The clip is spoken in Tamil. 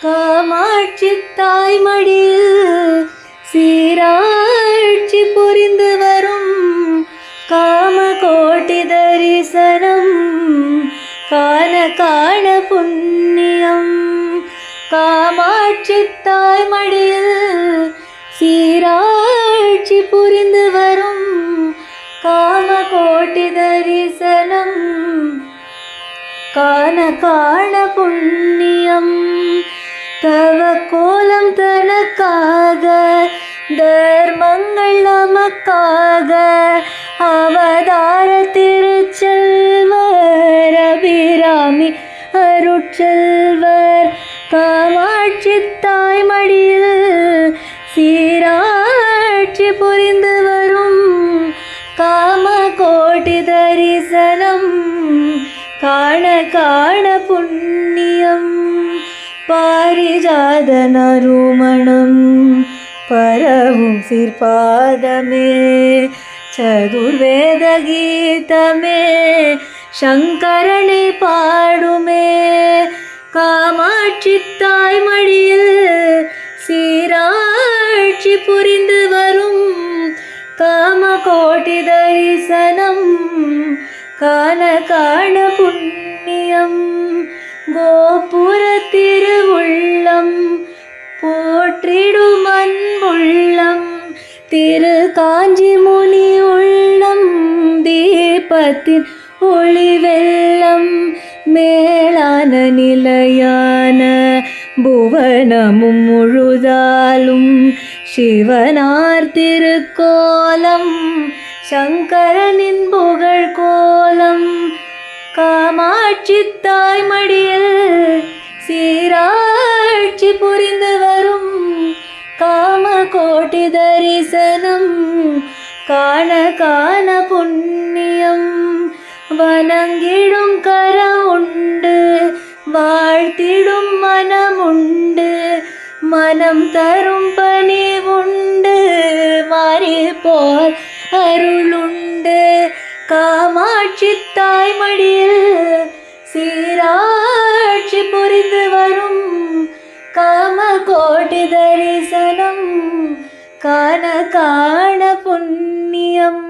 காமாட்சி தாய்மடியில் சீராட்சி புரிந்து வரும் காமகோட்டி தரிசனம் காண காண புண்ணியம். காமாட்சி தாய்மடியில் சீராட்சி புரிந்து வரும் காமகோட்டி தரிசனம் காண காண புண்ணியம். தவ கோலம் தனக்காக தர்மங்கள் நமக்காக அவதார திருச்செல்வர் அபிராமி அருட்செல்வர். காமாட்சி தாய்மடியில் சீராட்சி புரிந்து வரும் காமகோட்டி தரிசனம் காண காண புண்ணியம். பாரிஜாத நறுமணம் பரவும் சிற்பாதமே சதுர்வேத கீதமே சங்கரனை பாடுமே. காமாட்சி தாய்மடியில் சீராட்சி புரிந்து வரும் காமகோட்டி தரிசனம் காண காண புண்ணியம். கோபுர திருவுள்ளம் போற்றிடும் அன்புள்ளம் திரு காஞ்சி முனி உள்ளம் தீபத்தின் ஒளி வெள்ளம் மேலான நிலையான புவனமும் முழுதாலும் சிவனார் திருக்கோலம் சங்கரனின் புகழ் கோலம். காமாட்சி தாய்மடியில் சீராட்சி புரிந்து வரும் காமகோட்டி தரிசனம் காண காண புண்ணியம். வணங்கிடும் கரம் உண்டு வாழ்த்திடும் மனம் உண்டு மனம் தரும் பணி உண்டு மாறி போல் அருளுண்டு. காமாட்சி தாய்மடியில் சீராட்சி புரிந்து வரும் காமகோட்டி தரிசனம் காண காண புண்ணியம்.